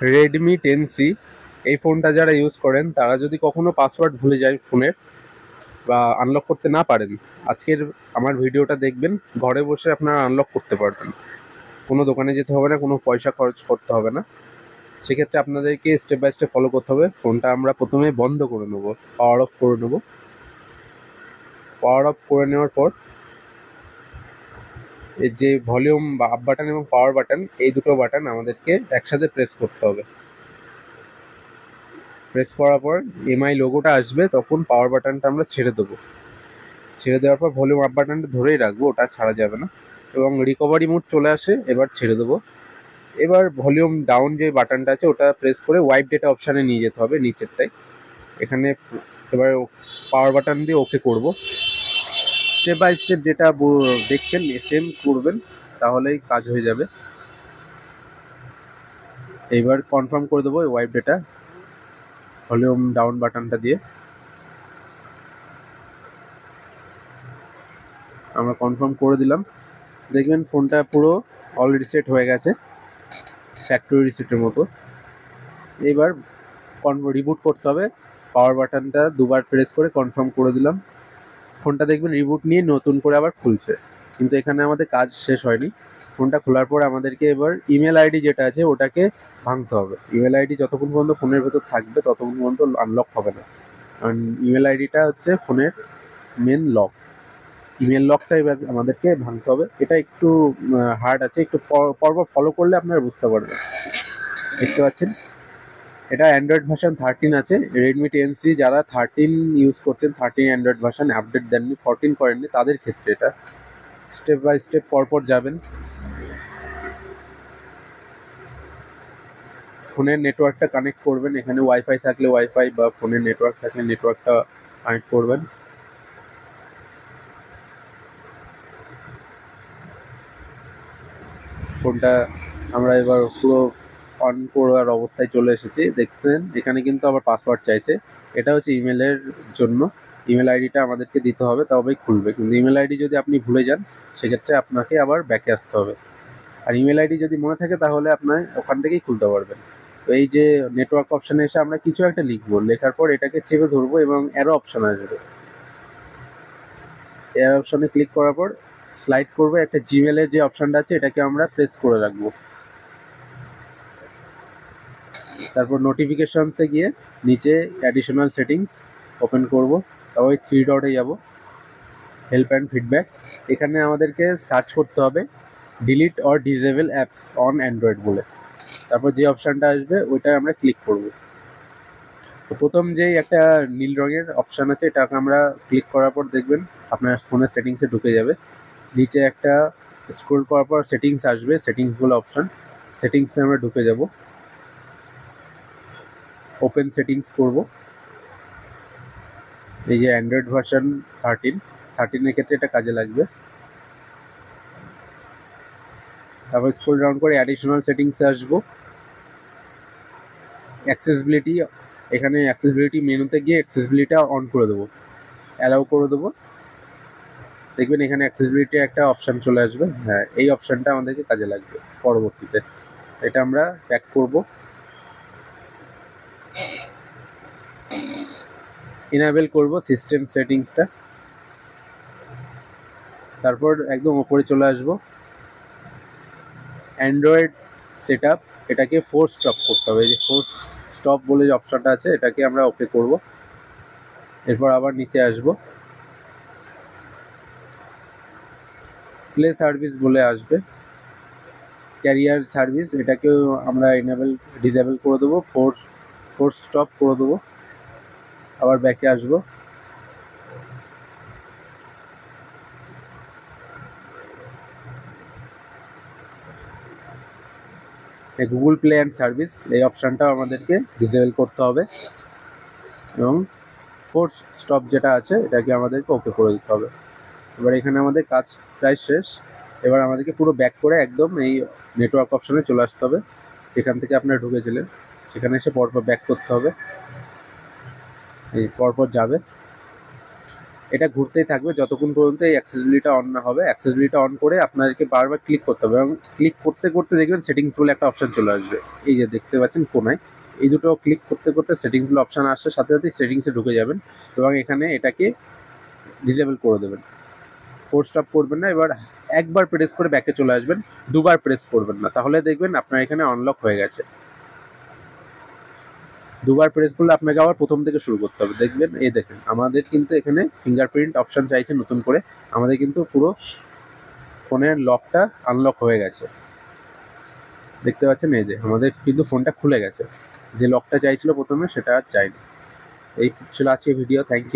Redmi 10C এই ফোনটা যারা ইউজ করেন তারা যদি কখনো পাসওয়ার্ড ভুলে যায় ফোনের বা আনলক করতে না পারেন, আজকের আমার ভিডিওটা দেখবেন, ঘরে বসে আপনারা আনলক করতে পারবেন। কোনো দোকানে যেতে হবে না, কোনো পয়সা খরচ করতে হবে না। সেক্ষেত্রে আপনাদেরকে স্টেপ বাই স্টেপ ফলো করতে হবে। ফোনটা আমরা প্রথমে বন্ধ করে নেব, পাওয়ার অফ করে নেব। পাওয়ার অফ করে নেওয়ার পর এই যে ভলিউম বা আপ বাটন এবং পাওয়ার বাটন, এই দুটো বাটন আমাদেরকে একসাথে প্রেস করতে হবে। প্রেস করার পর এমআই লোগোটা আসবে, তখন পাওয়ার বাটনটা আমরা ছেড়ে দেবো। ছেড়ে দেওয়ার পর ভলিউম আপ বাটনটা ধরেই রাখবো, ওটা ছাড়া যাবে না। এবং রিকভারি মোড চলে আসে, এবার ছেড়ে দেবো। এবার ভলিউম ডাউন যে বাটনটা আছে ওটা প্রেস করে ওয়াইপ ডেটা অপশানে নিয়ে যেতে হবে, নিচেরটাই। এখানে এবার পাওয়ার বাটন দিয়ে ওকে করব। স্টেপ বাই স্টেপ যেটা দেখছেন সেম করবেন, তাহলেই কাজ হয়ে যাবে। এইবার কনফার্ম করে দেবো ওয়াইপ ডেটা ভলিউম ডাউন বাটনটা দিয়ে। আমরা কনফার্ম করে দিলাম। দেখবেন ফোনটা পুরো অল রিসেট হয়ে গেছে, ফ্যাক্টরি রিসেটের মতো। এবার রিবুট করতে হবে। পাওয়ার বাটনটা দুবার প্রেস করে কনফার্ম করে দিলাম। ফোনটা দেখবেন রিবুট নিয়ে নতুন করে আবার খুলছে, কিন্তু এখানে আমাদের কাজ শেষ হয়নি। ফোনটা খোলার পর আমাদেরকে এবার ইমেল আইডি যেটা আছে ওটাকে ভাঙতে হবে। ইমেল আইডি যতক্ষণ পর্যন্ত ফোনের ভেতর থাকবে ততক্ষণ পর্যন্ত আনলক হবে না, কারণ ইমেল আইডিটা হচ্ছে ফোনের মেন লক। ইমেল লকটা এবার আমাদেরকে ভাঙতে হবে। এটা একটু হার্ড আছে, একটু পরপর ফলো করলে আপনারা বুঝতে পারবেন। দেখতে পাচ্ছেন এটা অ্যান্ড্রয়েড ভার্সন 13 আছে। রেডমি 10C যারা 13 ইউজ করছেন, 13 অ্যান্ড্রয়েড ভার্সন আপডেট দেননি, 14 করেননি, তাদের ক্ষেত্রে এটা স্টেপ বাই স্টেপ পরপর যাবেন। ফোনের নেটওয়ার্কটা কানেক্ট করবেন, এখানে ওয়াইফাই থাকলে ওয়াইফাই বা ফোনের নেটওয়ার্ক থাকলে নেটওয়ার্কটা কানেক্ট করবেন। ফোনটা আমরা এবার পুরো অন করার অবস্থায় চলে এসেছি। দেখছেন এখানে কিন্তু আবার পাসওয়ার্ড চাইছে, এটা হচ্ছে ইমেলের জন্য। ইমেল আইডিটা আমাদেরকে দিতে হবে, তবেই খুলবে। কিন্তু ইমেল আইডি যদি আপনি ভুলে যান, সেক্ষেত্রে আপনাকে আবার ব্যাকে আসতে হবে। আর ইমেল আইডি যদি মনে থাকে তাহলে আপনার ওখান থেকেই খুলতে পারবেন। তো এই যে নেটওয়ার্ক অপশানে এসে আমরা কিছু একটা লিখবো, লেখার পর এটাকে চেপে ধরবো এবং অ্যারো অপশান আসবে। অ্যারো অপশানে ক্লিক করার পর স্লাইড করবো, একটা জিমেলের যে অপশানটা আছে এটাকে আমরা প্রেস করে রাখবো। তারপর নোটিফিকেশনসে গিয়ে নিচে অ্যাডিশনাল সেটিংস ওপেন করব। তারপর ওই 3 ডটে যাব, হেল্প অ্যান্ড ফিডব্যাক। এখানে আমাদেরকে সার্চ করতে হবে delete or disable apps on Android বলে। তারপর যে অপশানটা আসবে ওইটায় আমরা ক্লিক করব। তো প্রথম যেই একটা নীল রঙের অপশান আছে এটাকে আমরা ক্লিক করার পর দেখবেন আপনার ফোনের সেটিংসে ঢুকে যাবে। নিচে একটা স্ক্রল করার পর সেটিংস আসবে, সেটিংস বলে অপশান। সেটিংসে আমরা ঢুকে যাব, ওপেন সেটিংস করব। এই যে অ্যান্ড্রয়েড ভার্সন 13 ক্ষেত্রে এটা কাজে লাগবে। তারপর স্ক্রল ডাউন করে অ্যাডিশনাল সেটিংসে আসবো। অ্যাক্সেসিবিলিটি, এখানে অ্যাক্সেসিবিলিটি মেনুতে গিয়ে অ্যাক্সেসিবিলিটিটা অন করে দেবো, অ্যালাউ করে দেবো। দেখবেন এখানে অ্যাক্সেসিবিলিটি একটা অপশান চলে আসবে। হ্যাঁ, এই অপশানটা আমাদেরকে কাজে লাগবে পরবর্তীতে। এটা আমরা ব্যাক করব। ইনেবল করব সিস্টেম সেটিংসটা। তারপর একদম ওপরে চলে আসবো, অ্যান্ড্রয়েড সেট আপ, এটাকে ফোর্স স্টপ করতে হবে। এই যে ফোর্স স্টপ বলে যে অপশানটা আছে এটাকে আমরা ওকে করব। এরপর আবার নিচে আসবো, প্লে সার্ভিস বলে আসবে, ক্যারিয়ার সার্ভিস, এটাকেও আমরা ডিসেবল করে দেবো, ফোর্স স্টপ করে দেবো। আবার ব্যাকে আসবো, গুগল প্লে অ্যান্ড সার্ভিস এই অপশানটাও আমাদেরকে ডিসেবল করতে হবে এবং ফোর্স স্টপ যেটা আছে এটাকে আমাদেরকে ওকে করে দিতে হবে। এবার এখানে আমাদের কাজ প্রায় শেষ। এবার আমাদেরকে পুরো ব্যাক করে একদম এই নেটওয়ার্ক অপশানে চলে আসতে হবে, যেখান থেকে আপনারা ঢুকেছিলেন। সেখানে এসে পরপর ব্যাক করতে হবে, এই পরপর যাবে। এটা ঘুরতেই থাকবে যতক্ষণ পর্যন্ত এই অ্যাক্সেসিবিলিটি অন না হবে। অ্যাক্সেসিবিলিটি অন করে আপনাদেরকে বারবার ক্লিক করতে হবে এবং ক্লিক করতে করতে দেখবেন সেটিংস বলে একটা অপশন চলে আসবে। এই যে দেখতে পাচ্ছেন কোনায়, এই দুটো ক্লিক করতে করতে সেটিংস বলে অপশন আসার সাথে সাথে সেটিংসে ঢুকে যাবেন এবং এখানে এটাকে ডিসেবল করে দেবেন। ফোর্স স্টপ করবেন না, এবার একবার প্রেস করে ব্যাকে চলে আসবেন, দুবার প্রেস করবেন না, তাহলে দেখবেন আপনার এখানে আনলক হয়ে গেছে। দুবার প্রেস করলে আপনাকে আবার প্রথম থেকে শুরু করতে হবে। দেখবেন এই দেখেন আমাদের কিন্তু এখানে ফিঙ্গারপ্রিন্ট অপশন চাইছে নতুন করে, আমাদের কিন্তু পুরো ফোনের লকটা আনলক হয়ে গেছে। দেখতে পাচ্ছেন এই যে আমাদের কিন্তু ফোনটা খুলে গেছে, যে লকটা চাইছিল প্রথমে সেটা আর চাইনি। এই ছিল আজকে ভিডিও, থ্যাংক ইউ।